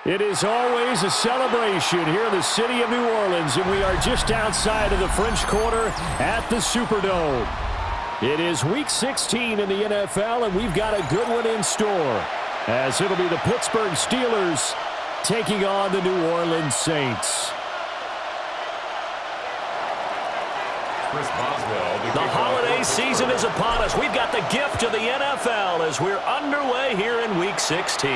It is always a celebration here in the city of New Orleans, and we are just outside of the French Quarter at the Superdome. It is Week 16 in the NFL, and we've got a good one in store, as it'll be the Pittsburgh Steelers taking on the New Orleans Saints. The holiday season is upon us. We've got the gift of the NFL as we're underway here in Week 16.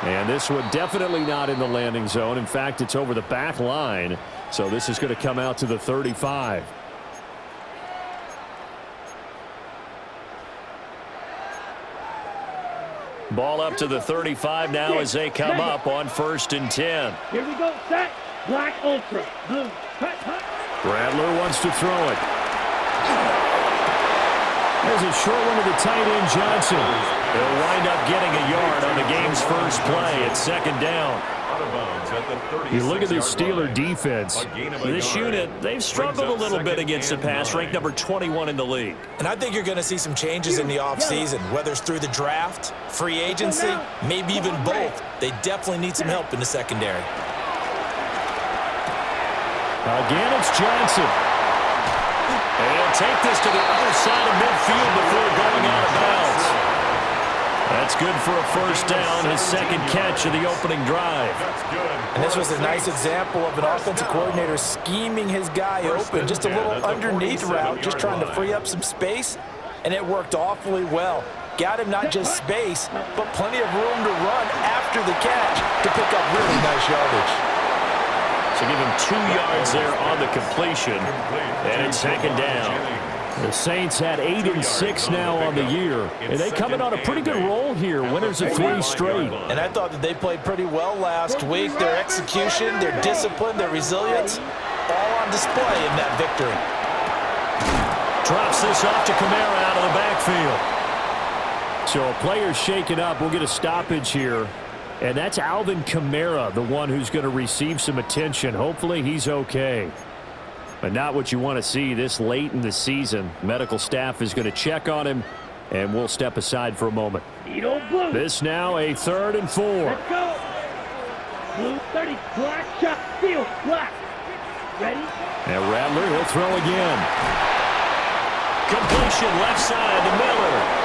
And this one definitely not in the landing zone. In fact, it's over the back line. So this is going to come out to the 35. Ball up to the 35 now as they come up on 1st and 10. Here we go. Set. Black Ultra. Blue. Cut, cut. Rattler wants to throw it. There's a short one to the tight end, Johnson. They'll wind up getting a yard on the game's first play at 2nd down. You look at this Steeler defense. This unit, they've struggled a little bit against the pass, ranked number 21 in the league. And I think you're going to see some changes in the offseason, whether it's through the draft, free agency, maybe even both. They definitely need some help in the secondary. Again, it's Johnson. And he'll take this to the other side of midfield before going out of bounds. That's good for a first down, his second catch of the opening drive. And this was a nice example of an offensive coordinator scheming his guy open. Just a little underneath route, just trying to free up some space, and it worked awfully well. Got him not just space, but plenty of room to run after the catch to pick up really nice yardage. So give him 2 yards there on the completion, and it's 2nd down. The Saints had 8 and 6 now on the year, and they come in on a pretty good roll here, winners of 3 straight. And I thought that they played pretty well last week. Their execution, their discipline, their resilience, all on display in that victory. Drops this off to Kamara out of the backfield. So a player's shaken up. We'll get a stoppage here. And that's Alvin Kamara, the one who's going to receive some attention. Hopefully he's okay. But not what you want to see this late in the season. Medical staff is going to check on him, and we'll step aside for a moment. This now a 3rd and 4. Let's go. Blue 30. Black shot. Steel. Black. Ready? And Rattler, he'll throw again. Completion left side to Miller.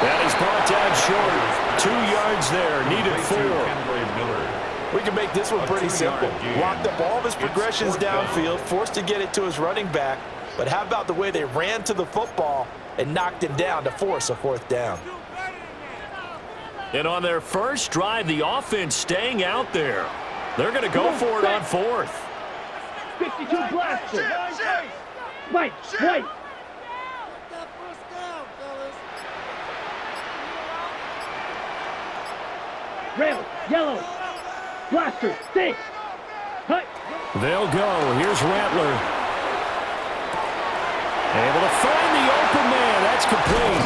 That is brought down short. 2 yards there. Needed 4. We can make this one pretty simple. Locked up all of his progressions downfield, forced to get it to his running back. But how about the way they ran to the football and knocked him down to force a 4th down? And on their first drive, the offense staying out there. They're going to go for it on 4th. 52 blaster. White. White. Rail. Yellow. Blaster, stay. Hut. They'll go. Here's Rattler. Able to find the open man. That's complete.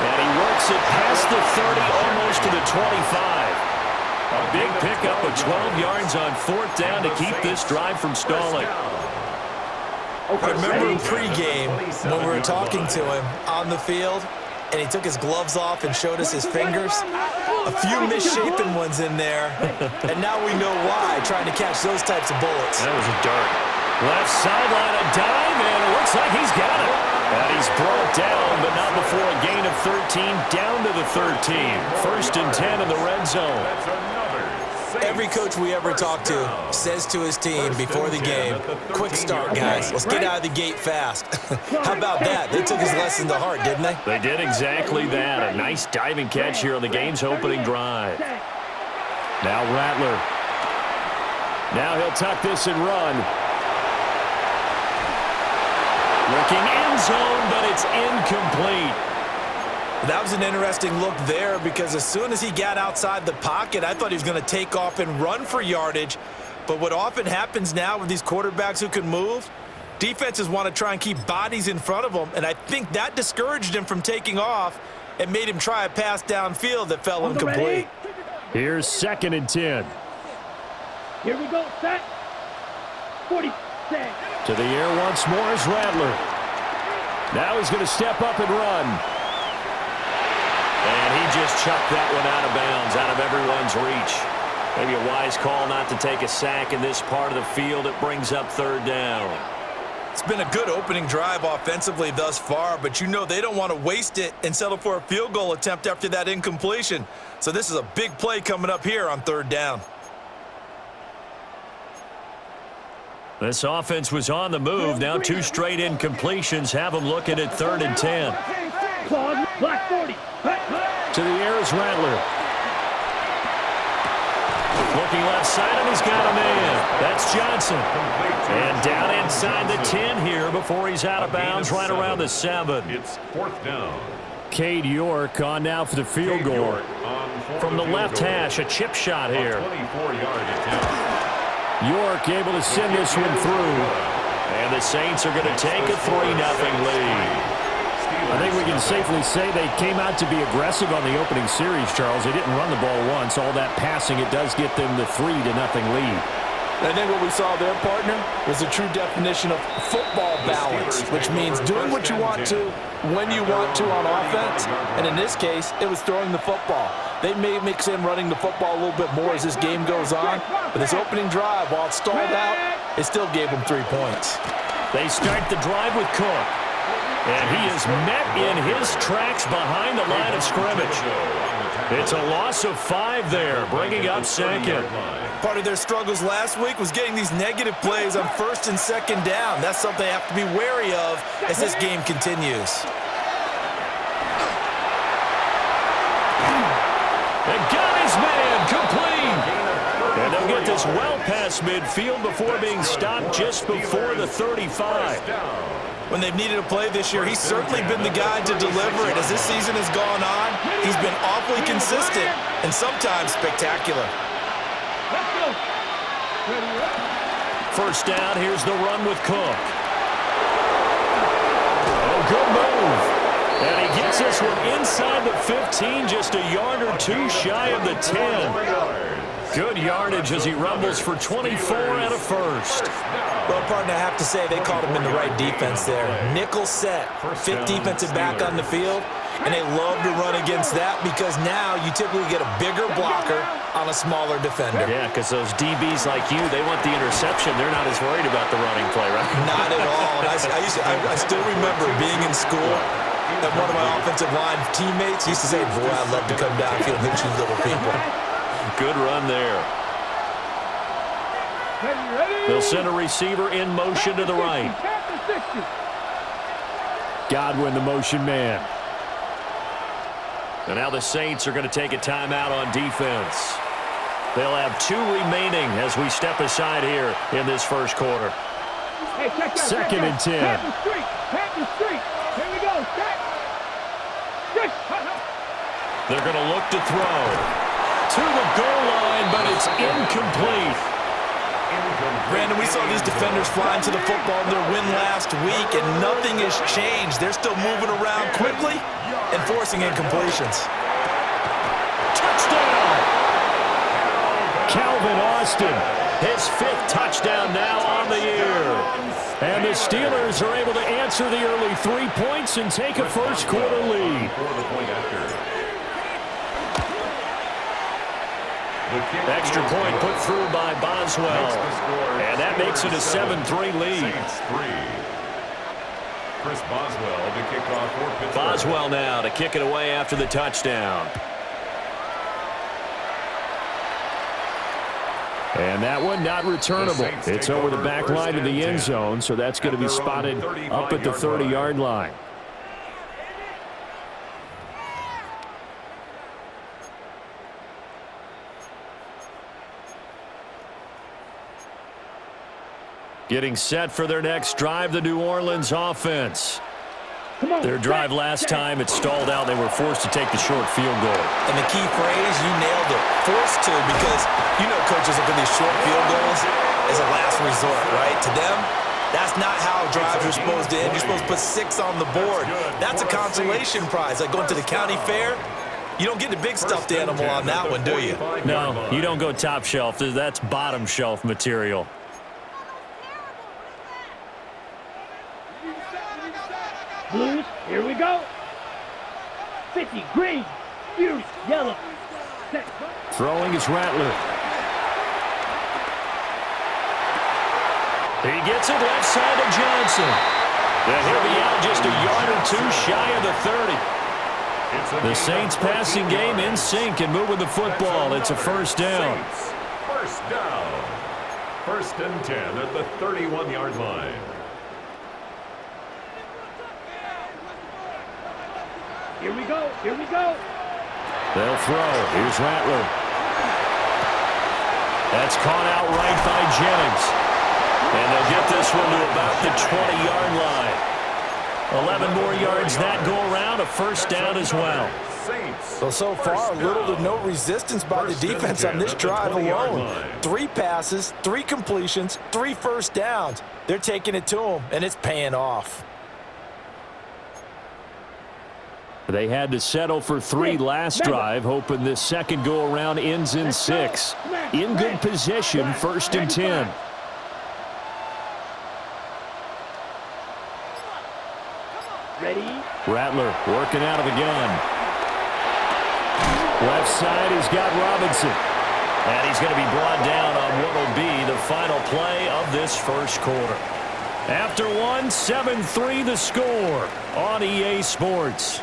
And he works it past the 30, almost to the 25. A big pickup of 12 yards on 4th down to keep this drive from stalling. I remember in pregame when we were talking to him on the field, and he took his gloves off and showed us his fingers. A few misshapen ones in there, and now we know why, trying to catch those types of bullets. That was a dart. Left sideline, a dive, and it looks like he's got it. And he's brought down, but not before a gain of 13, down to the 13. 1st and 10 in the red zone. Every coach we ever talk to says to his team before the game, quick start, guys. Let's get out of the gate fast. How about that? They took his lesson to heart, didn't they? They did exactly that. A nice diving catch here on the game's opening drive. Now Rattler. Now he'll tuck this and run. Looking end zone, but it's incomplete. That was an interesting look there because as soon as he got outside the pocket, I thought he was going to take off and run for yardage. But what often happens now with these quarterbacks who can move, defenses want to try and keep bodies in front of them, and I think that discouraged him from taking off and made him try a pass downfield that fell incomplete. Here's 2nd and 10. Here we go, set. 46. To the air once more is Rattler. Now he's going to step up and run. And he just chucked that one out of bounds, out of everyone's reach. Maybe a wise call not to take a sack in this part of the field. It brings up third down. It's been a good opening drive offensively thus far, but you know they don't want to waste it and settle for a field goal attempt after that incompletion. So this is a big play coming up here on third down. This offense was on the move. Now 2 straight incompletions have them looking at 3rd and 10. Black 40. To the air is Rattler. Looking left side, and he's got a man. That's Johnson. And down inside the 10 here before he's out of bounds right around the 7. It's 4th down. Cade York on now for the field goal. From the left hash, a chip shot here. 24-yard attempt. York able to send this one through. And the Saints are going to take a 3-0 lead. I think we can safely say they came out to be aggressive on the opening series, Charles. They didn't run the ball once. All that passing, it does get them the 3-0 lead. I think what we saw there, partner, was a true definition of football balance, which means doing what you want to, when you want to on offense. And in this case, it was throwing the football. They may mix in running the football a little bit more as this game goes on. But this opening drive, while it stalled out, it still gave them 3 points. They start the drive with Cook. And he is met in his tracks behind the line of scrimmage. It's a loss of 5 there, bringing up 2nd. Part of their struggles last week was getting these negative plays on 1st and 2nd down. That's something they have to be wary of as this game continues. And got his man complete. And they'll get this well past midfield before being stopped just before the 35. When they've needed a play this year, he's certainly been the guy to deliver it. As this season has gone on, he's been awfully consistent and sometimes spectacular. First down, here's the run with Cook. Oh, good move. And he gets this one inside the 15, just a yard or 2 shy of the 10. Good yardage as he rumbles for 24 and a first. Well, partner, I have to say they caught him in the right defense there. Nickel set, 5th defensive back on the field, and they love to run against that because now you typically get a bigger blocker on a smaller defender. Yeah, because those DBs like you, they want the interception. They're not as worried about the running play, right? Not at all. I still remember being in school, and one of my offensive line teammates used to say, boy, I'd love to come downfield and hit you little people. Good run there. They'll send a receiver in motion to the right. Godwin, the motion man. And now the Saints are going to take a timeout on defense. They'll have 2 remaining as we step aside here in this first quarter. Hey, check that, 2nd and 10. Pat the street. Here we go. They're going to look to throw. To the goal line, but it's incomplete. Brandon, we saw these defenders flying to the football in their win last week, and nothing has changed. They're still moving around quickly and forcing incompletions. Touchdown! Calvin Austin, his 5th touchdown now on the year. And the Steelers are able to answer the early 3 points and take a first quarter lead. Extra point put through by Boswell. And that makes it a 7-3 lead. Chris Boswell to kick off for Pittsburgh. Boswell now to kick it away after the touchdown. And that one not returnable. It's over the back line of the end zone, so that's going to be spotted up at the 30-yard line. Getting set for their next drive, the New Orleans offense. Their drive last time, it stalled out. They were forced to take the short field goal. And the key phrase, you nailed it. Forced to, because you know coaches look at these short field goals as a last resort, right? To them, that's not how drives are supposed to end. You're supposed to put 6 on the board. That's a consolation prize. Like going to the county fair, you don't get the big stuffed animal on that one, do you? No, you don't go top shelf. That's bottom shelf material. Blues, here we go. 50, green, fury, yellow. Set. Throwing is Rattler. He gets it left side to Johnson. And he'll be out just a yard or two shy of the 30. The Saints passing game in sync and moving the football. It's a first down. First down. First and 10 at the 31-yard line. Here we go. Here we go. They'll throw. Here's Rattler. That's caught out right by Jennings. And they'll get this one to about the 20-yard line. 11 more yards that go around. A first down as well. Well, so far, little to no resistance by the defense on this drive alone. 3 passes, 3 completions, 3 first downs. They're taking it to them, and it's paying off. They had to settle for 3 last drive, hoping this second go-around ends in 6. In good position, first and 10. Ready? Rattler working out of the gun. Left side, he's got Robinson. And he's going to be brought down on what will be the final play of this first quarter. After one, 7-3 the score on EA Sports.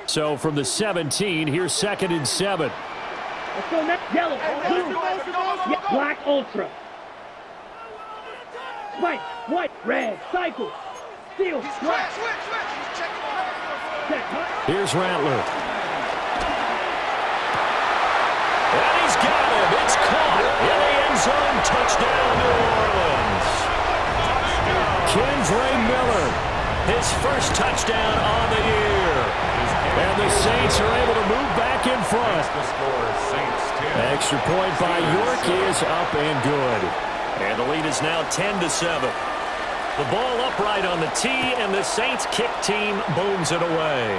So from the 17, here's second and 7. Let's go next. Yellow. Blue. Yeah, black ultra. White. White. Red. Cycle. Steel. Black. Here's Rattler. And he's got him. It's caught in the end zone. Touchdown, New Orleans. Kendre Miller, his first touchdown on the year. And the Saints are able to move back in front. Extra point by York is up and good. And the lead is now 10-7. The ball upright on the tee, and the Saints kick team booms it away.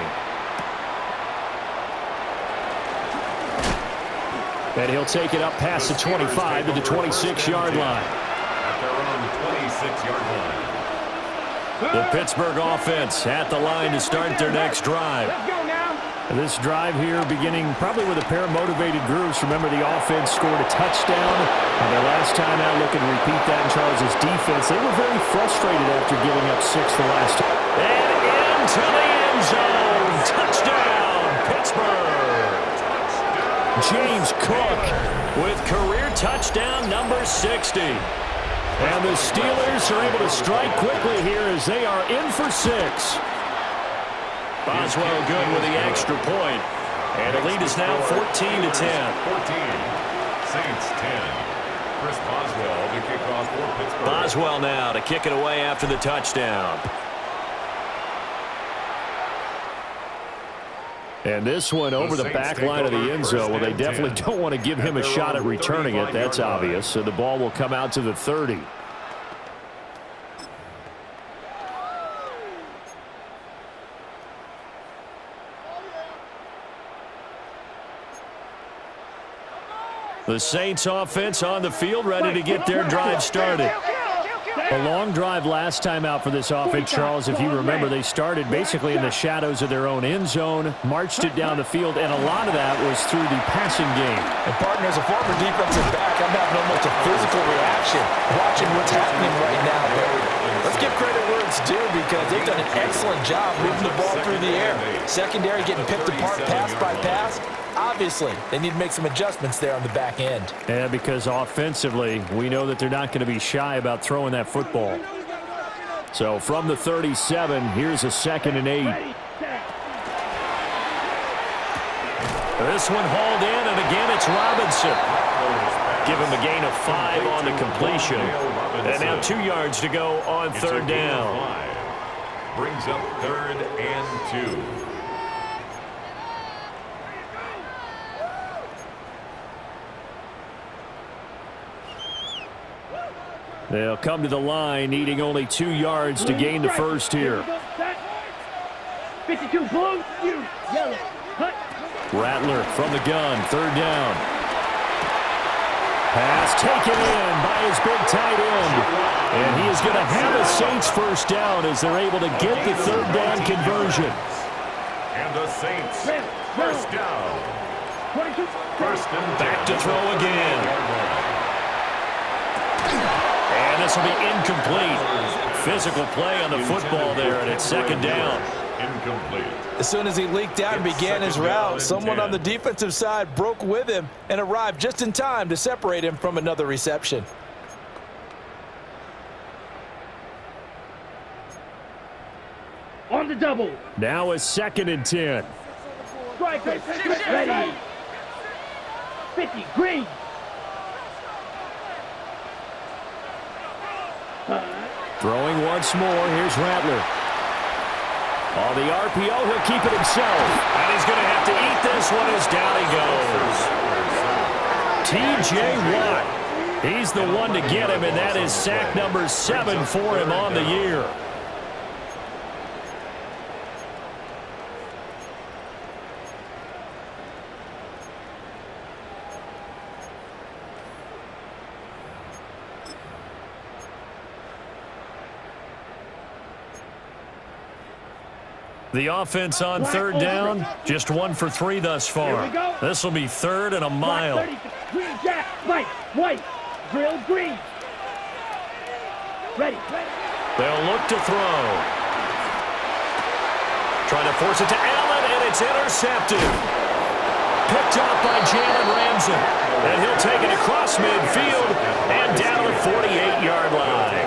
And he'll take it up past the 25 to the 26-yard line. At their own 26-yard line. The Pittsburgh offense at the line to start their next drive. Let's go now. This drive here beginning probably with a pair of motivated groups. Remember, the offense scored a touchdown. And their last time out, looking to repeat that in Charles' defense. They were very frustrated after giving up 6 the last time. And into the end zone. Touchdown, Pittsburgh. James Cook with career touchdown number 60. And the Steelers are able to strike quickly here as they are in for 6. Boswell good with the extra point. And the lead is now 14-10. 14. Saints 10. Chris Boswell to kick off for Pittsburgh. Boswell now to kick it away after the touchdown. And this one over the back line of the end zone. Well, they definitely don't want to give him a shot at returning it. That's obvious. So the ball will come out to the 30. The Saints offense on the field, ready to get their drive started. A long drive last time out for this offense, Charles. If you remember, they started basically in the shadows of their own end zone, marched it down the field, and a lot of that was through the passing game. And, partner, as a former defensive back, I'm having almost a physical reaction watching what's happening right now. But let's give credit where it's due because they've done an excellent job moving the ball through the air. Secondary getting picked apart pass by pass. Obviously, they need to make some adjustments there on the back end. Yeah, because offensively, we know that they're not going to be shy about throwing that football. So from the 37, here's a 2nd and 8. This one hauled in, and again it's Robinson. Give him a gain of 5 on the completion. And now 2 yards to go on 3rd down. Brings up 3rd and 2. They'll come to the line, needing only 2 yards to gain the first here. 52 blue, you yellow. Hut. Rattler from the gun, 3rd down. Pass taken in by his big tight end. And he is going to have a Saints first down as they're able to get the third down conversion. And the Saints first down. First and Back to throw again. And this will be incomplete. Physical play on the football there, and it's second down. Incomplete. As soon as he leaked out and began his route, someone on the defensive side broke with him and arrived just in time to separate him from another reception. On the double. Now a 2nd and 10. Striker, ready. 50, green. Throwing once more. Here's Rattler. On the RPO, he'll keep it himself. And he's going to have to eat this one as down he goes. T.J. Watt. He's the one to get him, and that is sack number 7 for him on the year. The offense on third down, just 1 for 3 thus far. This will be 3rd and a mile. Green jack, white, drill, green. Ready. They'll look to throw. Trying to force it to Allen, and it's intercepted. Picked off by Jalen Ramsey. And he'll take it across midfield and down to the 48-yard line.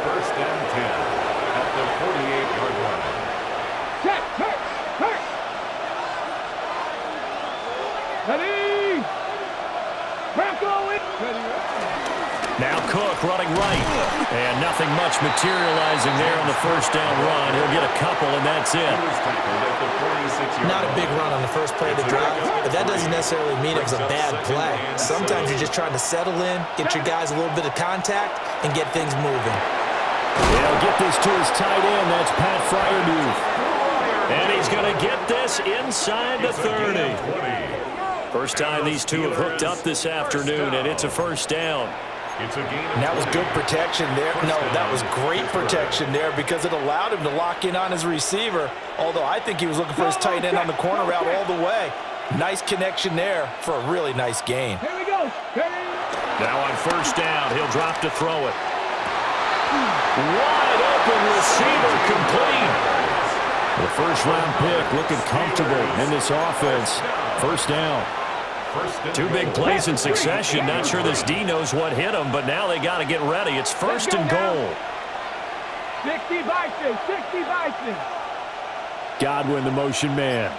First and 10 at the 48-yard line. Check, hurt. Ready. Bronco in. Now Cook running right. And nothing much materializing there on the first down run. He'll get a couple, and that's it. Not a big run on the first play of the drive, but that doesn't necessarily mean it was a bad play. Sometimes you're just trying to settle in, get your guys a little bit of contact, and get things moving. He'll get this to his tight end. That's Pat Fryermuth. And he's going to get this inside the 30. First time these two have hooked up this afternoon, and it's a first down. And that was good protection there. No, that was great protection there because it allowed him to lock in on his receiver, although I think he was looking for his tight end on the corner route all the way. Nice connection there for a really nice gain. Here we go. Now on first down, he'll drop to throw it. Wide open receiver complete. The first-round pick looking comfortable in this offense. First down. 2 big plays in succession. Not sure this D knows what hit him, but now they got to get ready. It's first and goal. 60 Bison. Godwin, the motion man.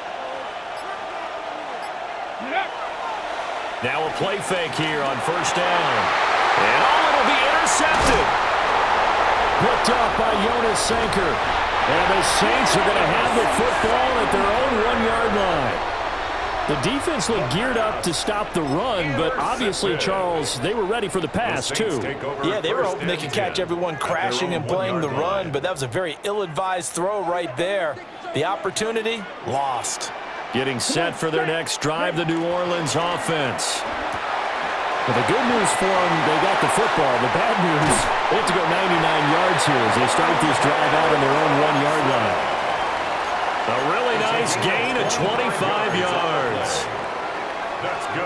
Now a play fake here on first down. And it'll be intercepted. Picked off by Jonas Sanker. And the Saints are going to have the football at their own 1-yard line. The defense looked geared up to stop the run, but obviously, Charles, they were ready for the pass, too. Yeah, they were hoping they could catch everyone crashing and playing the run, but that was a very ill-advised throw right there. The opportunity, lost. Getting set for their next drive, the New Orleans offense. But the good news for them, they got the football. The bad news, they have to go 99 yards here as they start this drive out on their own 1-yard line. A really nice gain of 25 yards.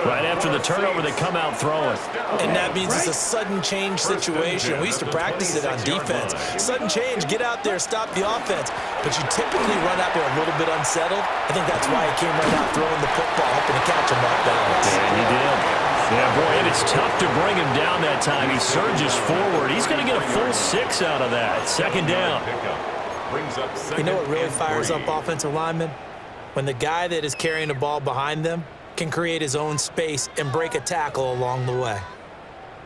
Right after the turnover, they come out throwing. And that means it's a sudden change situation. We used to practice it on defense. Sudden change, get out there, stop the offense. But you typically run out there a little bit unsettled. I think that's why he came right out throwing the football, hoping to catch him off balance. And he did. Yeah, boy, and it's tough to bring him down that time. He surges forward. He's going to get a full 6 out of that. Second down. You know what really fires up offensive linemen? When the guy that is carrying the ball behind them can create his own space and break a tackle along the way.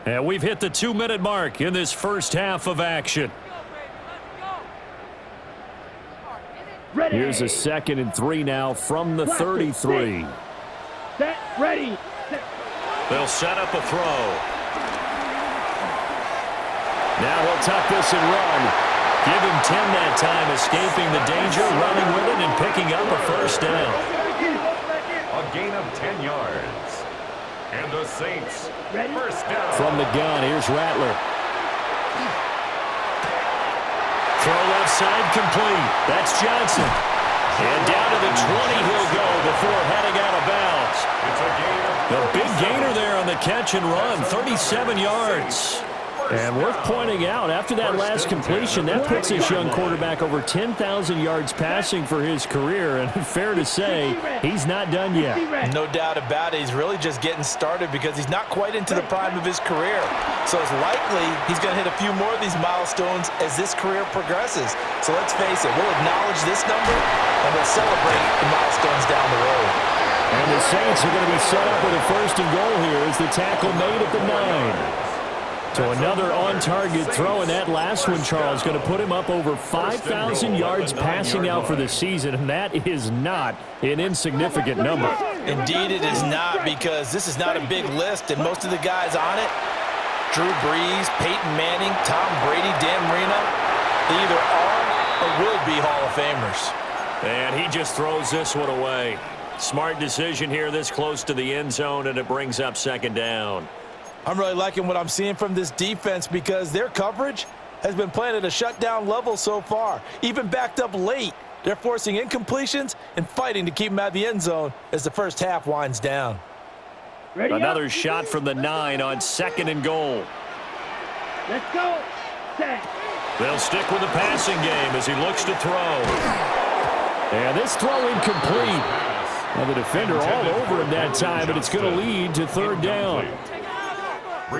And we've hit the 2-minute mark in this first half of action. Ready. Here's a 2nd and 3 now from the 33. Set, ready. Set. They'll set up a throw. Now he'll tuck this and run. Give him 10 that time, escaping the danger, running with it, and picking up a first down. A gain of 10 yards. And the Saints. Ready? First down. From the gun, here's Rattler. Throw left side complete. That's Johnson. And down to the 20 he'll go before heading out of bounds. It's a gain of The big gainer there on the catch and run, 37 yards. And worth pointing out, after that last completion, that puts this young quarterback over 10,000 yards passing for his career. And fair to say, he's not done yet. No doubt about it. He's really just getting started because he's not quite into the prime of his career. So it's likely he's going to hit a few more of these milestones as this career progresses. So let's face it, we'll acknowledge this number and we'll celebrate the milestones down the road. And the Saints are going to be set up with a first and goal here as the tackle made at the 9. So another on-target throw, and that last one, Charles, going to put him up over 5,000 yards passing out for the season, and that is not an insignificant number. Indeed it is not, because this is not a big list, and most of the guys on it, Drew Brees, Peyton Manning, Tom Brady, Dan Marino, they either are or will be Hall of Famers. And he just throws this one away. Smart decision here this close to the end zone, and it brings up second down. I'm really liking what I'm seeing from this defense because their coverage has been playing at a shutdown level so far. Even backed up late, they're forcing incompletions and fighting to keep them out of the end zone as the first half winds down. Ready Another up. shot from the 9 on second and goal. Let's go. Set. They'll stick with the passing game as he looks to throw. And this throw incomplete. Now the defender all over him that time, but it's going to lead to third down.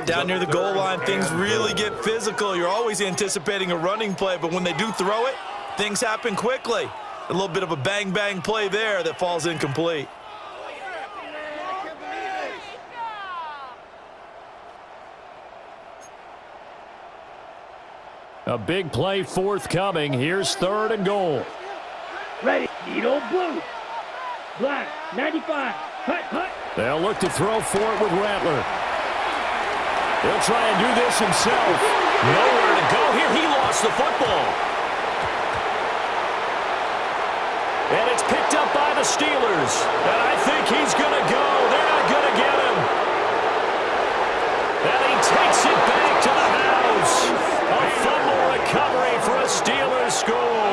Down near the goal line, things really get physical. You're always anticipating a running play, but when they do throw it, things happen quickly. A little bit of a bang-bang play there that falls incomplete. A big play forthcoming. Here's third and goal. Ready. Needle blue. Black. 95. Hut, hut. They'll look to throw for it with Rattler. He'll try and do this himself. Nowhere to go here. He lost the football. And it's picked up by the Steelers. And I think he's going to go. They're not going to get him. And he takes it back to the house. A fumble recovery for a Steelers score.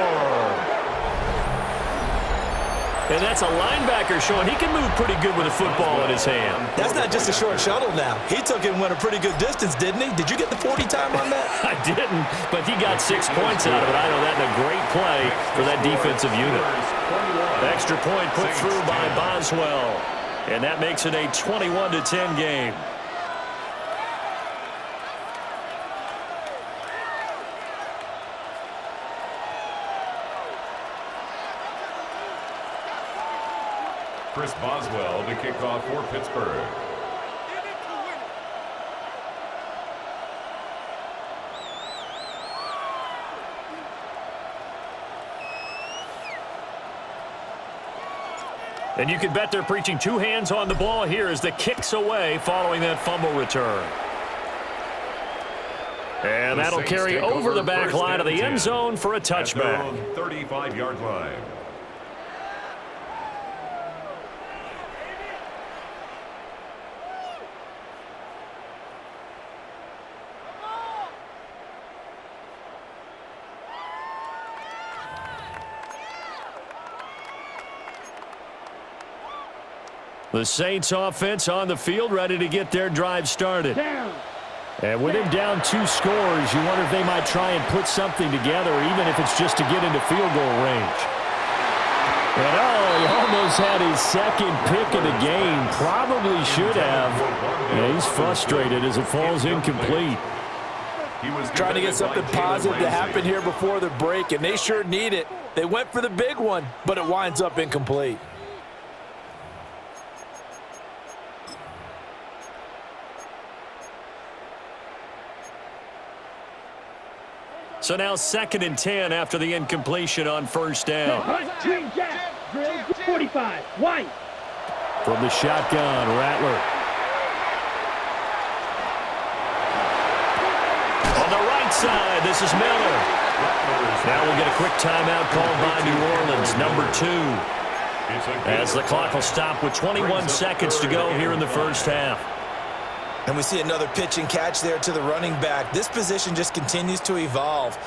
And that's a linebacker showing he can move pretty good with a football in his hand. That's not just a short shuttle now. He took it and went a pretty good distance, didn't he? Did you get the 40 time on that? I didn't, but he got 6 points out of it. I know that in a great play for that defensive unit. Extra point put through by Boswell. And that makes it a 21-10 game. Chris Boswell to kick off for Pittsburgh. And you can bet they're preaching two hands on the ball here as the kick's away following that fumble return. And that'll carry over the back line of the end zone for a touchback. 35-yard line. The Saints offense on the field, ready to get their drive started. Down. And with him down 2 scores, you wonder if they might try and put something together, even if it's just to get into field goal range. And he almost had his second pick of the game. Probably should have. And he's frustrated as it falls incomplete. He was trying to get something positive to happen here before the break, and they sure need it. They went for the big one, but it winds up incomplete. So now 2nd and 10 after the incompletion on first down. Green jack. Drill 45. White. From the shotgun, Rattler. On the right side, this is Miller. Now we'll get a quick timeout called by New Orleans, number 2. As the clock will stop with 21 seconds to go here in the first half. And we see another pitch and catch there to the running back. This position just continues to evolve.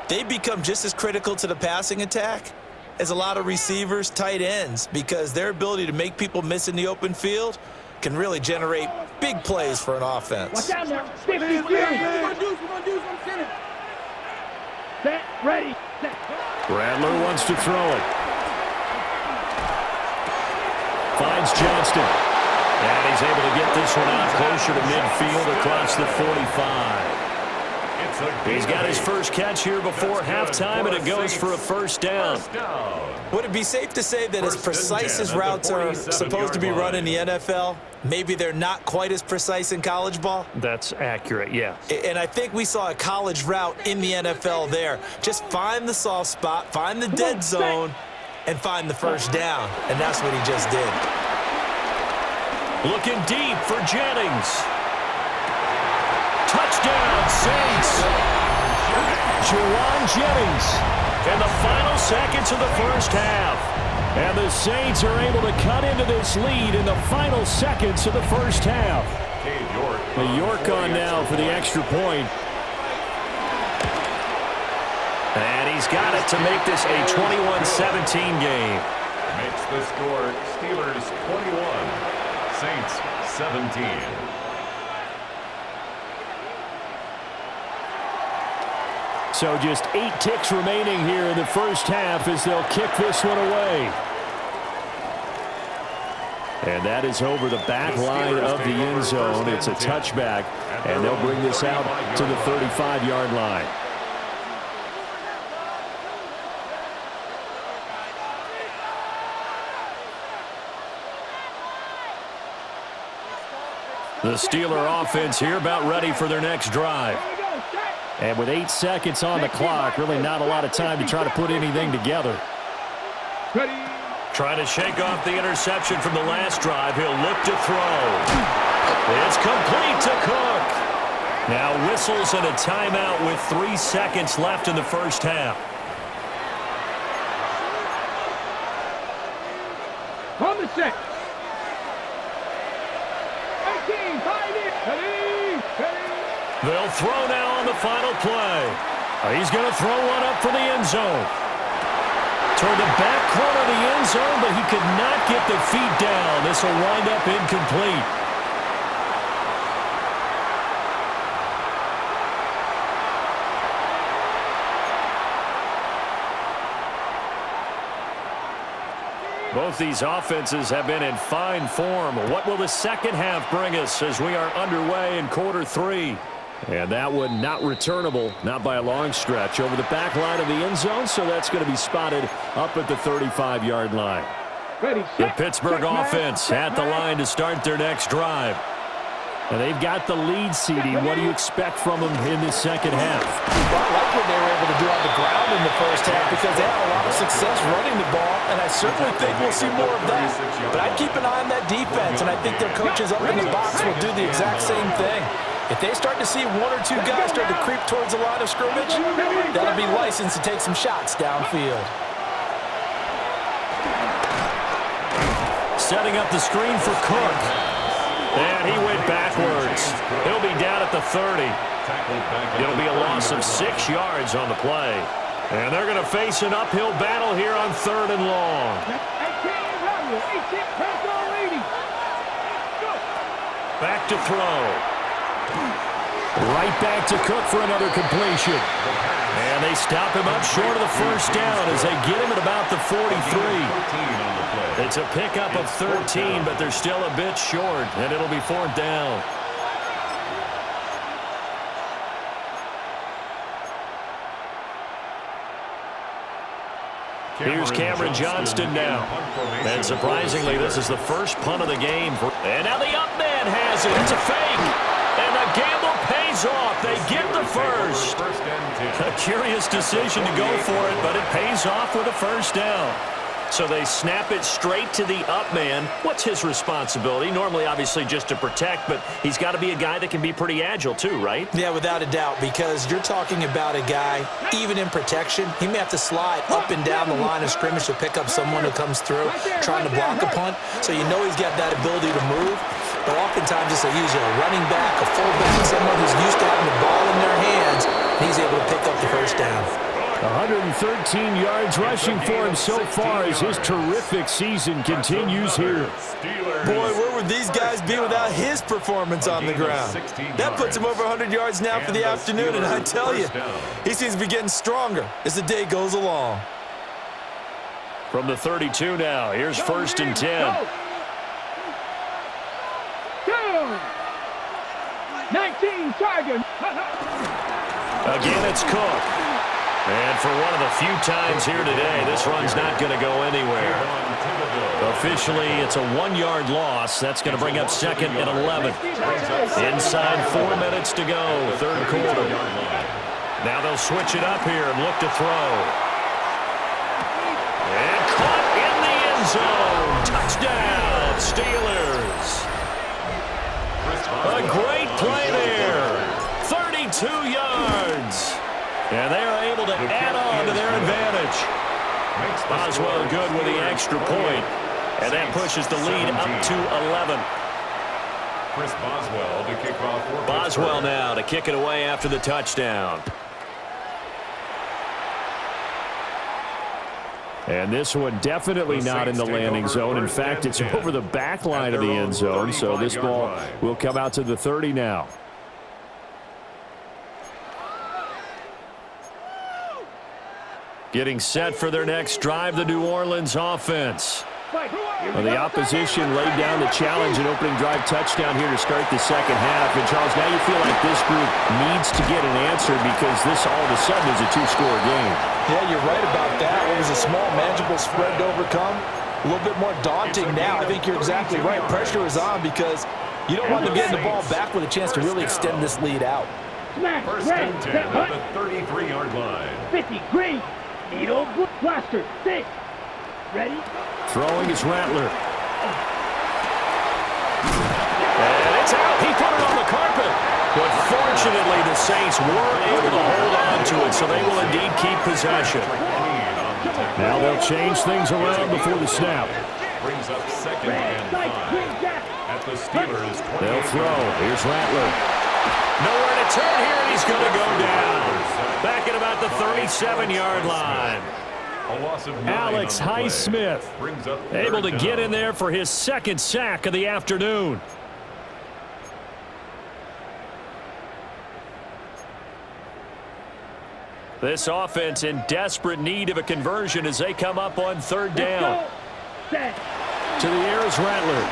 They become just as critical to the passing attack as a lot of receivers, tight ends, because their ability to make people miss in the open field can really generate big plays for an offense. Watch out now. Stay ready. We're going to do some center. Set, ready, set. Rattler wants to throw it. Finds Johnston. And he's able to get this one out closer to midfield across the 45. He's got his first catch here before halftime, and it goes for a first down. Would it be safe to say that as precise as routes are supposed to be run in the NFL, maybe they're not quite as precise in college ball? That's accurate, yeah. And I think we saw a college route in the NFL there. Just find the soft spot, find the dead zone, and find the first down. And that's what he just did. Looking deep for Jennings. Touchdown, Saints. Juwan Jennings in the final seconds of the first half. And the Saints are able to cut into this lead in the final seconds of the first half. York on now for the extra point. And he's got it to make this a 21-17 game. Makes the score Steelers 21, Saints 17. So just 8 ticks remaining here in the first half as they'll kick this one away. And that is over the back line of the end zone. It's a touchback, and they'll bring this out to the 35-yard line. The Steeler offense here about ready for their next drive. And with 8 seconds on the clock, really not a lot of time to try to put anything together. Ready. Trying to shake off the interception from the last drive. He'll look to throw. It's complete to Cook. Now whistles and a timeout with 3 seconds left in the first half. On the set. 18, 5 in. Ready, ready. They'll throw now on the final play. He's going to throw one up for the end zone. Toward the back corner of the end zone, but he could not get the feet down. This will wind up incomplete. Both these offenses have been in fine form. What will the second half bring us as we are underway in quarter 3? And that one not returnable, not by a long stretch, over the back line of the end zone, so that's going to be spotted up at the 35-yard line. Ready, The set, Pittsburgh set, offense set, at the line to start their next drive. And they've got the lead, CD. What do you expect from them in this second half? Well, I like what they were able to do on the ground in the first half because they had a lot of success running the ball, and I certainly think we'll see more of that. But I'd keep an eye on that defense, and I think their coaches up in the box will do the exact same thing. If they start to see 1 or 2 guys start to creep towards the line of scrimmage, that'll be licensed to take some shots downfield. Setting up the screen for Cook. And he went backwards. He'll be down at the 30. It'll be a loss of 6 yards on the play. And they're going to face an uphill battle here on 3rd and long. Back to throw. Right back to Cook for another completion. And they stop him up short of the first down as they get him at about the 43. It's a pickup of 13, but they're still a bit short, and it'll be 4th down. Here's Cameron Johnston now. And surprisingly, this is the first punt of the game. And now the up man has it. It's a fake. And the gamble pays off. They get the first. A curious decision to go for it, but it pays off with a first down. So they snap it straight to the up man. What's his responsibility? Normally, obviously, just to protect, but he's got to be a guy that can be pretty agile too, right? Yeah, without a doubt, because you're talking about a guy, even in protection, he may have to slide up and down the line of scrimmage to pick up someone who comes through trying to block a punt. So you know he's got that ability to move, but oftentimes it's usually a running back, a fullback, someone who's used to having the ball in their hands, and he's able to pick up the first down. 113 yards rushing for him so far as his terrific season continues here. Boy, where would these guys be without his performance on the ground? That puts him over 100 yards now for the afternoon, and I tell you, he seems to be getting stronger as the day goes along. From the 32 now, here's 1st and 10. 19 Chargers. Again, it's Cook. And for one of the few times here today, this run's not going to go anywhere. Officially, it's a 1-yard loss. That's going to bring up 2nd and 11. Inside 4 minutes to go, 3rd quarter. Now they'll switch it up here and look to throw. And caught in the end zone. Touchdown, Steelers. A great play there. 32 yards. And they are able to add on to their advantage. Boswell good with the extra point. And that pushes the lead up to 11. Chris Boswell to kick off. Boswell now to kick it away after the touchdown. And this one definitely not in the landing zone. In fact, it's over the back line of the end zone. So this ball will come out to the 30 now. Getting set for their next drive, the New Orleans offense. Well, the opposition laid down the challenge and opening drive touchdown here to start the second half. And, Charles, now you feel like this group needs to get an answer because this all of a sudden is a 2-score game. Yeah, you're right about that. It was a small, manageable spread to overcome. A little bit more daunting now. I think you're exactly right. Pressure is on because you don't want them getting the ball back with a chance to really extend this lead out. First and 10 at the 33-yard line. 50, green. Needle, blaster, 6. Ready? Throwing is Rattler. And it's out. He put it on the carpet. But fortunately, the Saints were able to hold on to it, so they will indeed keep possession. Now they'll change things around before the snap. Brings up 2nd and 5 at the Steelers. They'll throw. Here's Rattler. Nowhere to turn here, and he's going to go down. Back at about the 37-yard line. Alex Highsmith able to get in there for his 2nd sack of the afternoon. This offense in desperate need of a conversion as they come up on 3rd down. To the air is Rattler.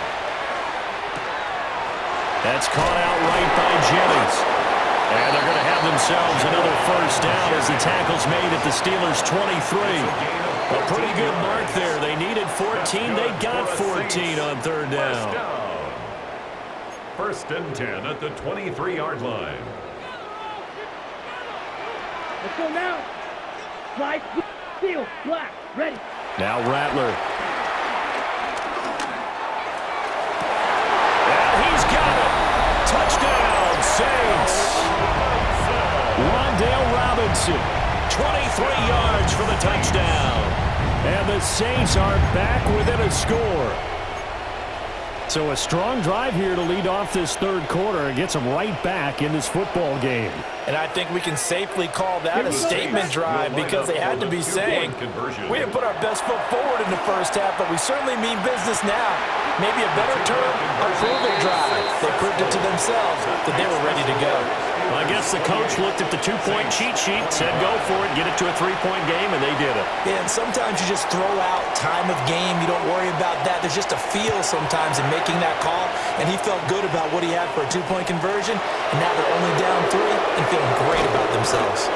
That's caught out right by Jennings. And they're going to have themselves another 1st down as the tackle's made at the Steelers' 23. A pretty good mark there. They needed 14. They got 14 on 3rd down. 1st and 10 at the 23-yard line. Let's go now. Slide, steel, black, ready. Now Rattler. And he's got it. Touchdown, Saints. Wandale Robinson, 23 yards for the touchdown. And the Saints are back within a score. So a strong drive here to lead off this 3rd quarter and gets them right back in this football game. And I think we can safely call that a statement drive because they had to be saying, we didn't put our best foot forward in the 1st half, but we certainly mean business now. Maybe a better term, a prove-it drive. They proved it to themselves that they were ready to go. Well, I guess the coach looked at the 2-point cheat sheet, said go for it, get it to a 3-point game, and they did it. Yeah, and sometimes you just throw out time of game. You don't worry about that. There's just a feel sometimes in making that call, and he felt good about what he had for a 2-point conversion, and now they're only down 3 and feeling great about themselves.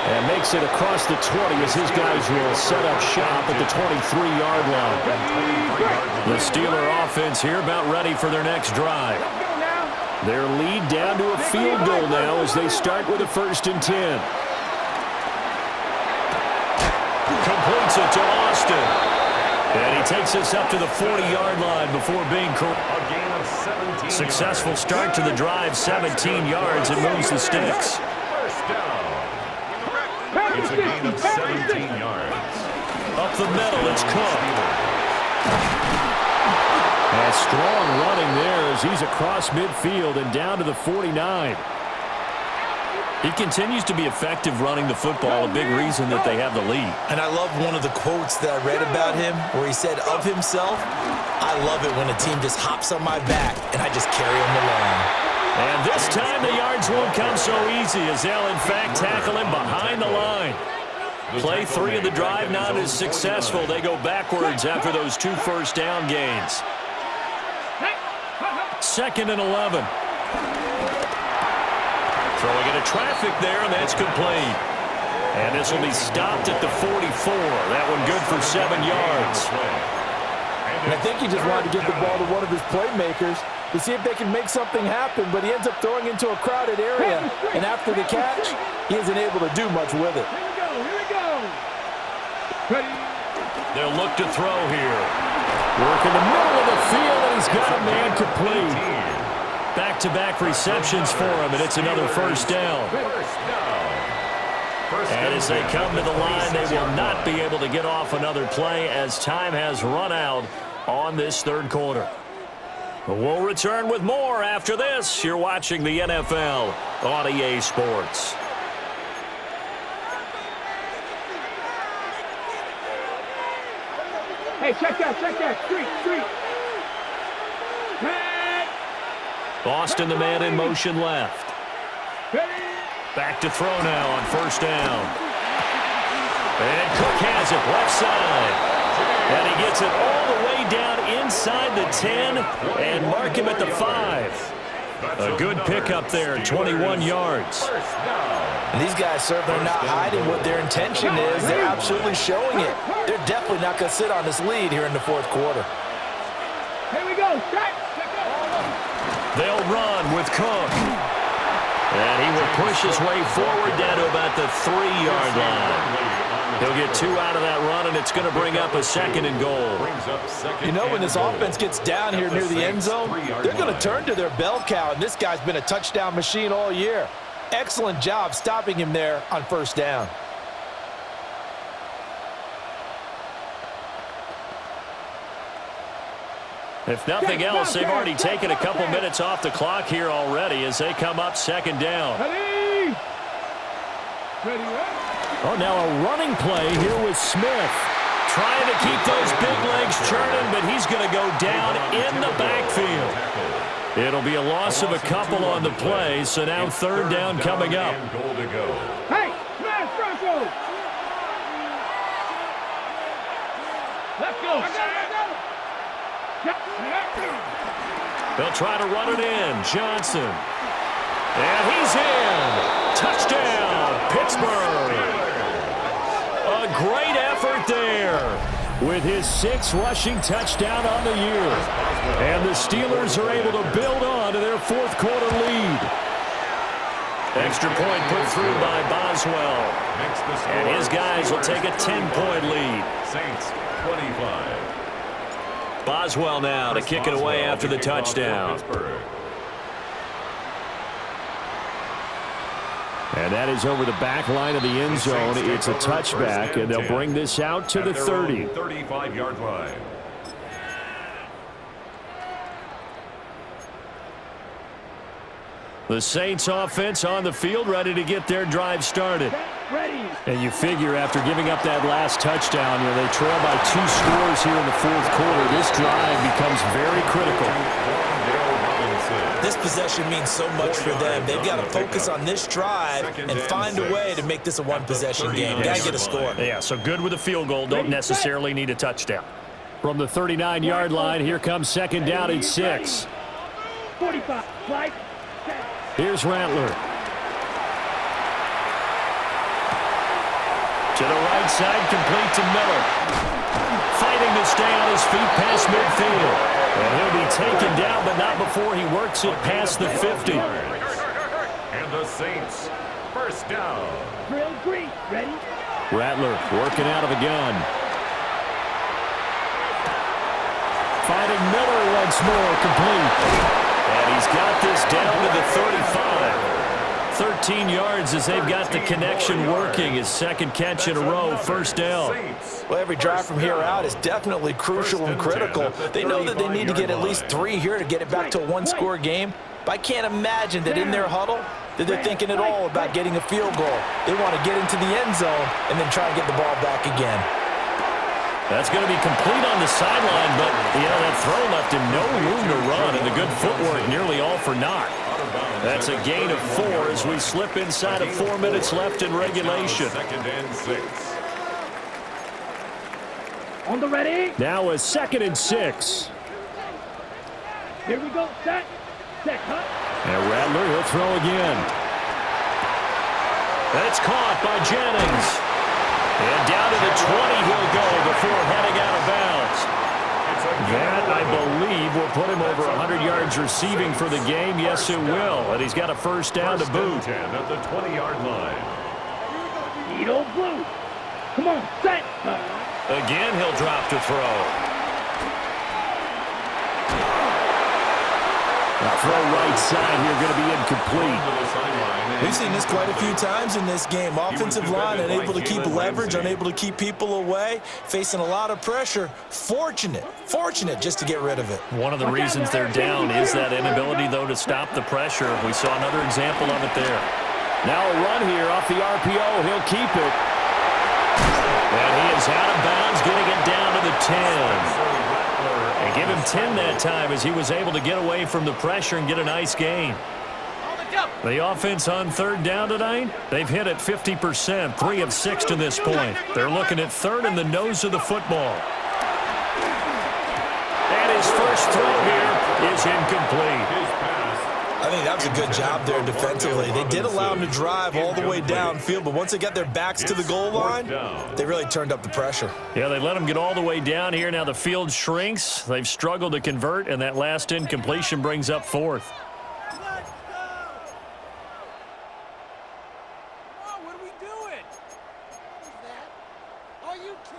And makes it across the 20 as his guys will set up shop at the 23-yard line. The Steeler offense here about ready for their next drive. Their lead down to a field goal now as they start with a 1st and 10. Completes it to Austin. And he takes us up to the 40-yard line before being A gain of 17 successful yards. start to the drive, 17 yards, and moves the sticks. First down. It's a gain of 17 yards. Up the middle, it's Cook. And strong running there as he's across midfield and down to the 49. He continues to be effective running the football, a big reason that they have the lead. And I love one of the quotes that I read about him where he said of himself, "I love it when a team just hops on my back and I just carry them along." And this time the yards won't come so easy as they'll in fact tackle him behind the line. Play 3 of the drive not as successful. They go backwards after those 2 first down gains. 2nd and 11. Throwing into traffic there, and that's complete. And this will be stopped at the 44. That one good for 7 yards. And I think he just wanted to give the ball to one of his playmakers to see if they can make something happen, but he ends up throwing into a crowded area, and after the catch, he isn't able to do much with it. Here we go. Ready. They'll look to throw here. Work in the middle of the field, and he's got a man complete. Back-to-back receptions for him, and it's another first down. And as they come to the line, they will not be able to get off another play as time has run out on this third quarter. We'll return with more after this. You're watching the NFL on EA Sports. Hey, check that. Street. Head. Boston, the man in motion left. Ready. Back to throw now on first down. And Cook has it left side. And he gets it all the way down inside the 10 and mark him at the 5. A good pickup there, 21 yards. And these guys certainly are not hiding what their intention is. They're absolutely showing it. They're definitely not going to sit on this lead here in the fourth quarter. Here we go. Check. They'll run with Cook. And he will push his way forward down to about the 3-yard line. He'll get 2 out of that run, and it's going to bring up a 2nd and goal. You know, when this offense gets down here near the end zone, they're going to turn to their bell cow, and this guy's been a touchdown machine all year. Excellent job stopping him there on first down. If nothing else, they've already taken a couple minutes off the clock here already as they come up 2nd down. Ready. Oh, now a running play here with Smith. Trying to keep those big legs churning, but he's going to go down in the backfield. It'll be a loss of a couple on the play, so now 3rd down coming up. Hey, smash Bronco. Let's go. They'll try to run it in. Johnson. And he's in. Touchdown, Pittsburgh. A great effort there with his 6th rushing touchdown on the year. And the Steelers are able to build on to their 4th quarter lead. Extra point put through by Boswell. And his guys will take a 10-point lead. Saints 25. Boswell now to kick it away after the touchdown. And that is over the back line of the end zone. It's a touchback, and they'll bring this out to the 30. 35-yard line. The Saints offense on the field, ready to get their drive started. Ready. And you figure after giving up that last touchdown, they trail by 2 scores here in the 4th quarter. This drive becomes very critical. This possession means so much for them. They've got to focus on this drive and find a way to make this a one-possession game. Got to get a score. Yeah, so good with a field goal. Don't necessarily need a touchdown. From the 39-yard line, here comes 2nd down and 6. 45. Slide. Here's Rattler. To the right side, complete to Miller. Fighting to stay on his feet past midfield. And he'll be taken down, but not before he works it past the 50. And the Saints, first down. Drill green. Ready. Rattler working out of a gun. Finding Miller once more, complete. And he's got this down to the 35. 13 yards as they've got the connection working. His second catch in a row, first down. Well, every drive from here out is definitely crucial and critical. They know that they need to get at least 3 here to get it back to a one-score game. But I can't imagine that in their huddle that they're thinking at all about getting a field goal. They want to get into the end zone and then try and get the ball back again. That's going to be complete on the sideline, but, that throw left him no room to run, and the good footwork nearly all for naught. That's a gain of 4 as we slip inside of 4 minutes left in regulation. Second and 6. On the ready. Now a 2nd and 6. Here we go. Set, cut. And Rattler, he'll throw again. That's caught by Jennings. And down to the 20 he'll go before heading out of bounds. That, I believe, will put him over 100 yards receiving for the game. Yes, it will. And he's got a first down to boot. 10 at the 20-yard line. Edo Blue. Come on, set. Again, he'll drop to throw. Now throw right side here, going to be incomplete. We've seen this quite a few times in this game. Offensive line unable to keep leverage, unable to keep people away, facing a lot of pressure. Fortunate just to get rid of it. One of the reasons they're down is that inability, though, to stop the pressure. We saw another example of it there. Now a run here off the RPO. He'll keep it. And he is out of bounds, getting it down to the 10. And give him 10 that time as he was able to get away from the pressure and get a nice gain. The offense on 3rd down tonight, they've hit it 50%, 3 of 6 to this point. They're looking at 3rd in the nose of the football. And his first throw here is incomplete. I think that was a good job there defensively. They did allow him to drive all the way downfield, but once they got their backs to the goal line, they really turned up the pressure. Yeah, they let him get all the way down here. Now the field shrinks. They've struggled to convert, and that last incompletion brings up 4th.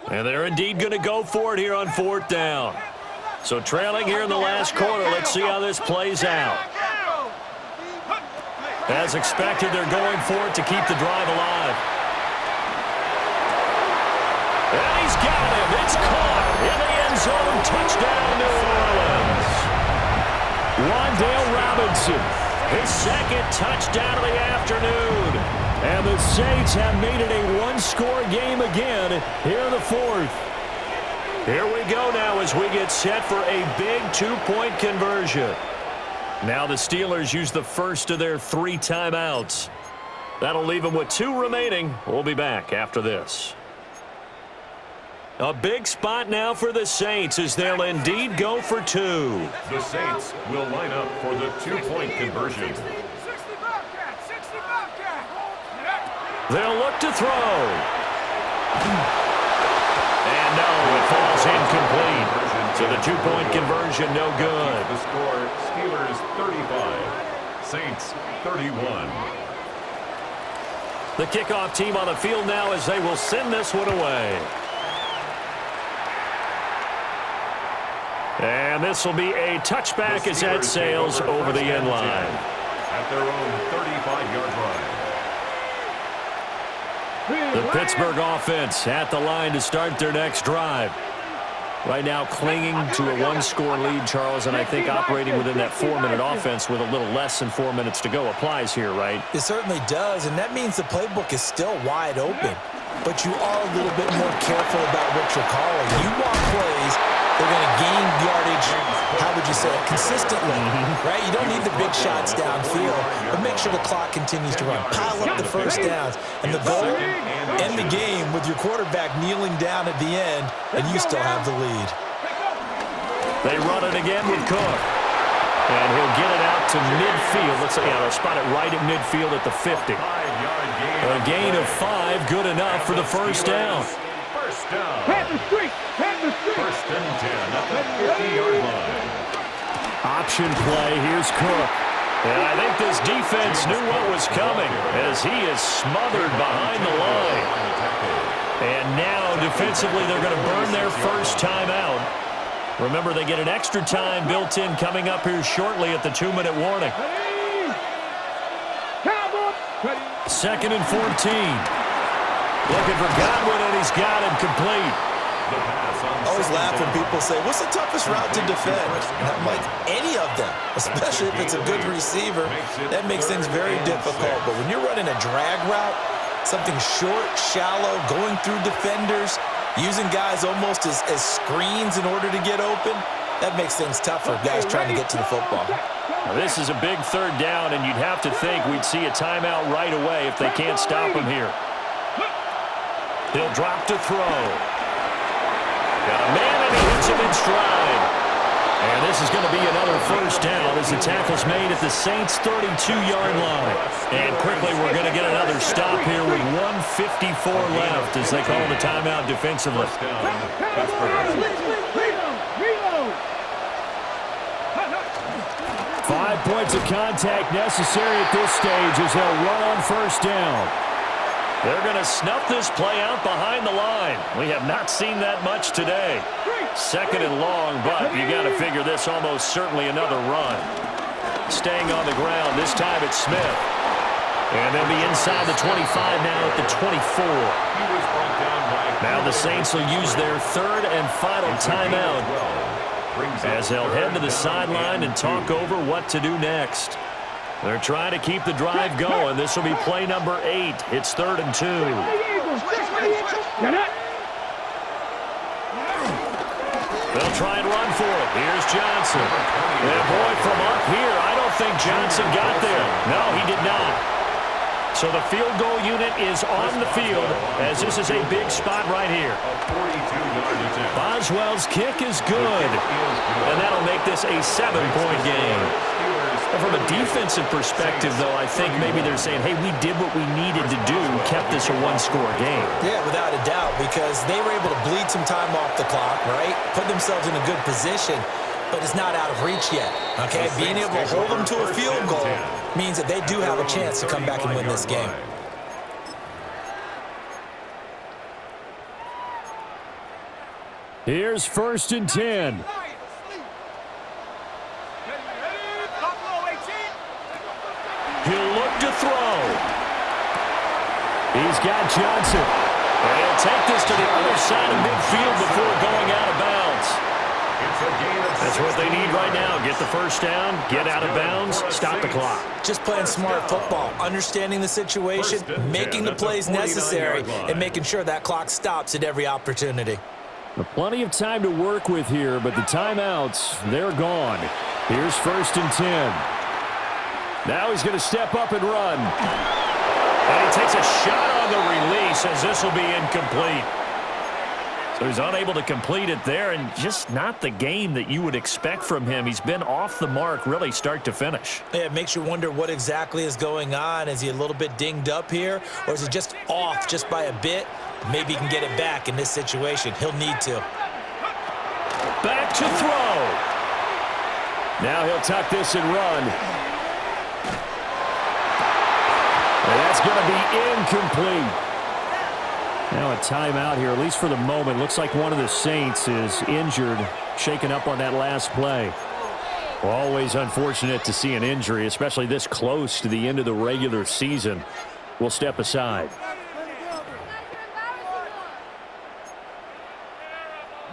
And they're indeed going to go for it here on 4th down. So trailing here in the last quarter, let's see how this plays out. As expected, they're going for it to keep the drive alive. And he's got him. It's caught in the end zone. Touchdown, New Orleans. Wan'Dale Robinson, his 2nd touchdown of the afternoon. And the Saints have made it a one-score game again here in the 4th. Here we go now as we get set for a big 2-point conversion. Now the Steelers use the first of their 3 timeouts. That'll leave them with 2 remaining. We'll be back after this. A big spot now for the Saints as they'll indeed go for 2. The Saints will line up for the 2-point conversion. They'll look to throw. And no, it falls incomplete. So the 2-point conversion, no good. The score, Steelers 35, Saints 31. The kickoff team on the field now as they will send this one away. And this will be a touchback as that sails over the end line. At their own 35-yard line. The Pittsburgh offense at the line to start their next drive. Right now clinging to a 1-score lead, Charles, and I think operating within that 4-minute offense with a little less than 4 minutes to go applies here, right? It certainly does, and that means the playbook is still wide open. But you are a little bit more careful about what you're calling. You want plays, they're going to gain yardage, how would you say it, consistently, right? You don't need the big shots downfield, but make sure the clock continues to run. Pile up the first downs. And the goal, end the game with your quarterback kneeling down at the end, and you still have the lead. They run it again with Cook. And he'll get it out to midfield. Let's say, they'll spot it right at midfield at the 50. A gain of 5, good enough for the first down. First down. Panther Street. First and 10 at the 50-yard line. Option play. Here's Cook. And I think this defense knew what was coming as he is smothered behind the line. And now defensively they're going to burn their first timeout. Remember, they get an extra time built in coming up here shortly at the 2-minute warning. Second and 14. Looking for Godwin, and he's got him complete. I always laugh when people say, what's the toughest route to defend? And I'm like, any of them, especially if it's a good receiver. That makes things very difficult. But when you're running a drag route, something short, shallow, going through defenders, using guys almost as screens in order to get open, that makes things tough for guys trying to get to the football. Now, this is a big third down, and you'd have to think we'd see a timeout right away if they can't stop him here. He'll drop to throw. Got a man, and he hits him in stride. And this is going to be another first down as the tackle's made at the Saints' 32-yard line. And quickly, we're going to get another stop here with 1:54 left as they call the timeout defensively. 5 points of contact necessary at this stage as they'll run on first down. They're going to snuff this play out behind the line. We have not seen that much today. Second and long, but you got to figure this almost certainly another run. Staying on the ground, this time it's Smith. And they'll be inside the 25 now at the 24. Now the Saints will use their third and final timeout as they'll head to the sideline and talk over what to do next. They're trying to keep the drive going. This will be play number 8. It's 3rd and 2. They'll try and run for it. Here's Johnson. And boy, from up here, I don't think Johnson got there. No, he did not. So the field goal unit is on the field as this is a big spot right here. Boswell's kick is good. And that'll make this a 7-point game. And from a defensive perspective, though, I think maybe they're saying, hey, we did what we needed to do, kept this a one-score game. Yeah, without a doubt, because they were able to bleed some time off the clock, right? Put themselves in a good position, but it's not out of reach yet, okay? Being able to hold them to a field goal means that they do have a chance to come back and win this game. Here's 1st and 10. He'll look to throw. He's got Johnson. And he'll take this to the other side of midfield before going out of bounds. That's what they need right now. Get the first down, get out of bounds, stop the clock. Just playing smart football, understanding the situation, making the plays necessary, and making sure that clock stops at every opportunity. Plenty of time to work with here, but the timeouts, they're gone. Here's 1st and 10. Now he's going to step up and run. And he takes a shot on the release as this will be incomplete. So he's unable to complete it there, and just not the game that you would expect from him. He's been off the mark really start to finish. Yeah, it makes you wonder what exactly is going on. Is he a little bit dinged up here, or is he just off just by a bit? Maybe he can get it back in this situation. He'll need to. Back to throw. Now he'll tuck this and run. And that's going to be incomplete. Now a timeout here, at least for the moment. Looks like one of the Saints is injured, shaken up on that last play. Well, always unfortunate to see an injury, especially this close to the end of the regular season. We'll step aside.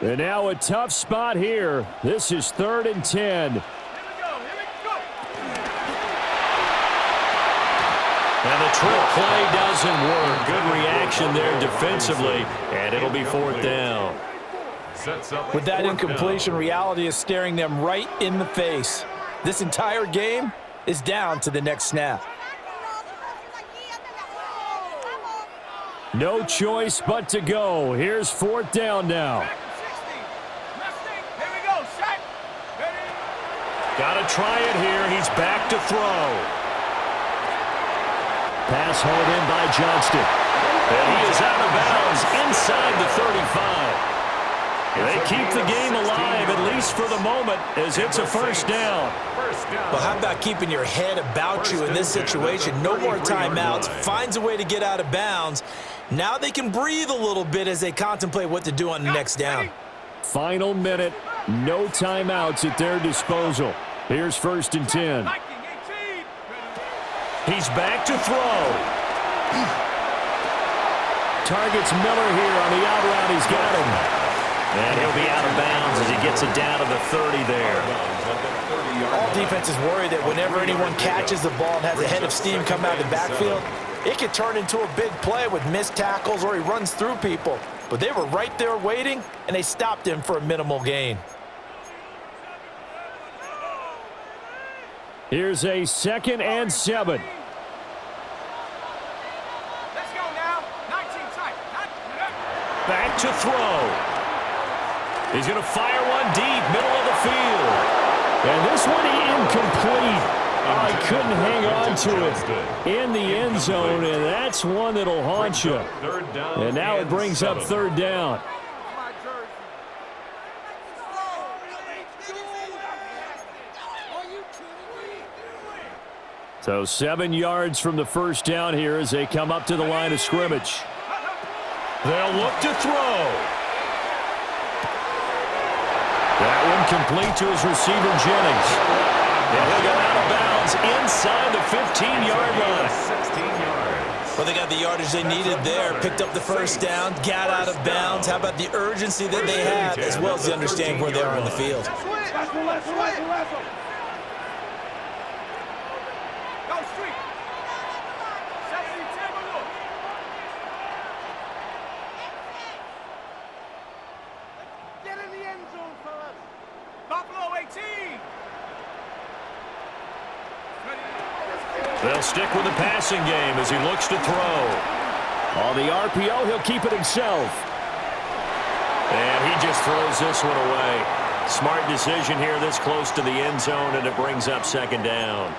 And now a tough spot here. This is 3rd and 10. And the trick play doesn't work. Good reaction there defensively, and it'll be 4th down. With that incompletion, reality is staring them right in the face. This entire game is down to the next snap. No choice but to go. Here's 4th down now. Got to try it here. He's back to throw. Pass hauled in by Johnston. And he is out of bounds inside the 35. They keep the game alive, at least for the moment, as it's a 1st down. Well, how about keeping your head about you in this situation? No more timeouts. Finds a way to get out of bounds. Now they can breathe a little bit as they contemplate what to do on the next down. Final minute No timeouts at their disposal. Here's 1st and 10. He's back to throw. Targets Miller here on the out route. He's got him. And he'll be out of bounds as he gets it down to the 30 there. All defenses worry that whenever anyone catches the ball and has a head of steam come out of the backfield, it could turn into a big play with missed tackles or he runs through people. But they were right there waiting, and they stopped him for a minimal gain. Here's a 2nd and 7. Let's go now. 19 tight. Back to throw. He's going to fire one deep, middle of the field. And this one incomplete. I couldn't hang on to it in the end zone, and that's one that'll haunt you. And now it brings up 3rd down. So 7 yards from the 1st down here as they come up to the line of scrimmage. They'll look to throw. That one complete to his receiver, Jennings. And he'll go out of bounds inside the 15-yard line. 16 yards. Well, they got the yardage they needed there, picked up the 1st down, got out of bounds. How about the urgency that they have, as well as the understanding where they are on the field? They'll stick with the passing game as he looks to throw. On the RPO, he'll keep it himself. And he just throws this one away. Smart decision here this close to the end zone, and it brings up 2nd down.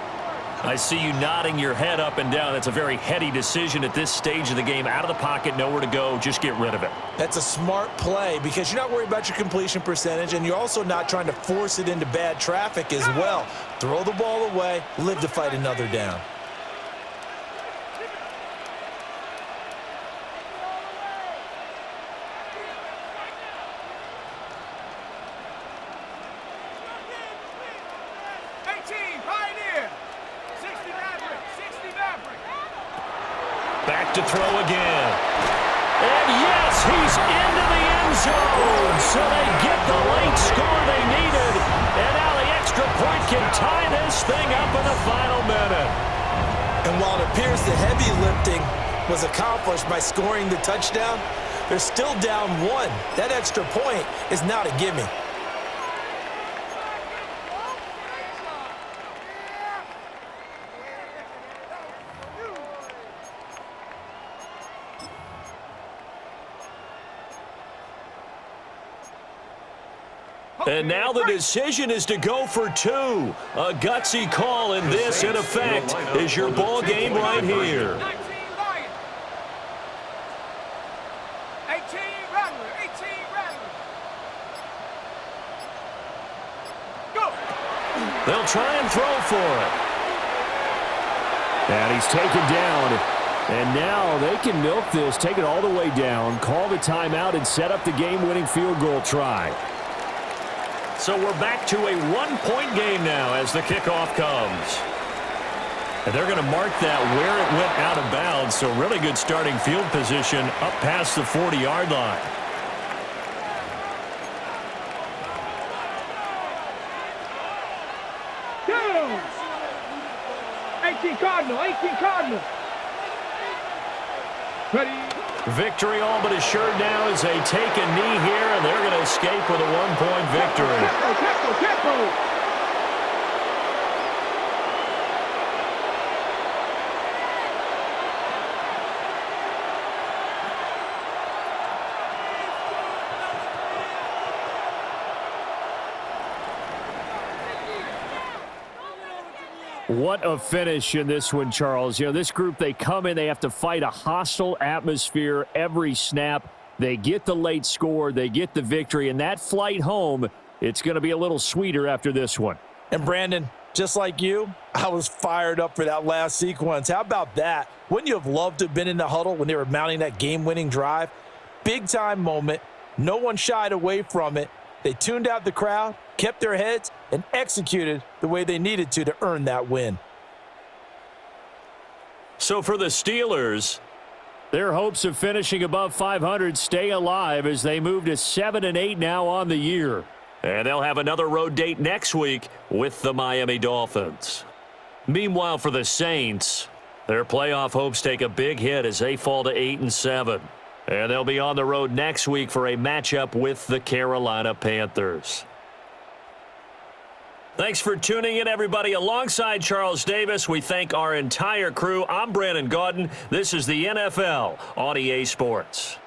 I see you nodding your head up and down. That's a very heady decision at this stage of the game. Out of the pocket, nowhere to go. Just get rid of it. That's a smart play because you're not worried about your completion percentage, and you're also not trying to force it into bad traffic as well. Throw the ball away, live to fight another down. Back to throw again. And yes, he's into the end zone. So they get the late score they needed. And now the extra point can tie this thing up in the final minute. And while it appears the heavy lifting was accomplished by scoring the touchdown, they're still down 1. That extra point is not a gimme. And now the decision is to go for 2. A gutsy call, and this, in effect, is your ball game right here. They'll try and throw for it. And he's taken down. And now they can milk this, take it all the way down, call the timeout, and set up the game-winning field goal try. So we're back to a 1-point game now as the kickoff comes. And they're going to mark that where it went out of bounds. So really good starting field position up past the 40-yard line. Go! 18 Cardinal, 18 Cardinal. Ready? Victory all but assured now as they take a knee here, and they're going to escape with a 1-point victory. Tempo. What a finish in this one, Charles. You know, this group, they come in, they have to fight a hostile atmosphere every snap. They get the late score, they get the victory, and that flight home, it's going to be a little sweeter after this one. And Brandon, just like you, I was fired up for that last sequence. How about that? Wouldn't you have loved to have been in the huddle when they were mounting that game-winning drive? Big-time moment. No one shied away from it. They tuned out the crowd, kept their heads, and executed the way they needed to earn that win. So for the Steelers, their hopes of finishing above 500 stay alive as they move to 7-8 now on the year. And they'll have another road date next week with the Miami Dolphins. Meanwhile, for the Saints, their playoff hopes take a big hit as they fall to 8-7. And they'll be on the road next week for a matchup with the Carolina Panthers. Thanks for tuning in, everybody. Alongside Charles Davis, we thank our entire crew. I'm Brandon Gaudin. This is the NFL on EA Sports.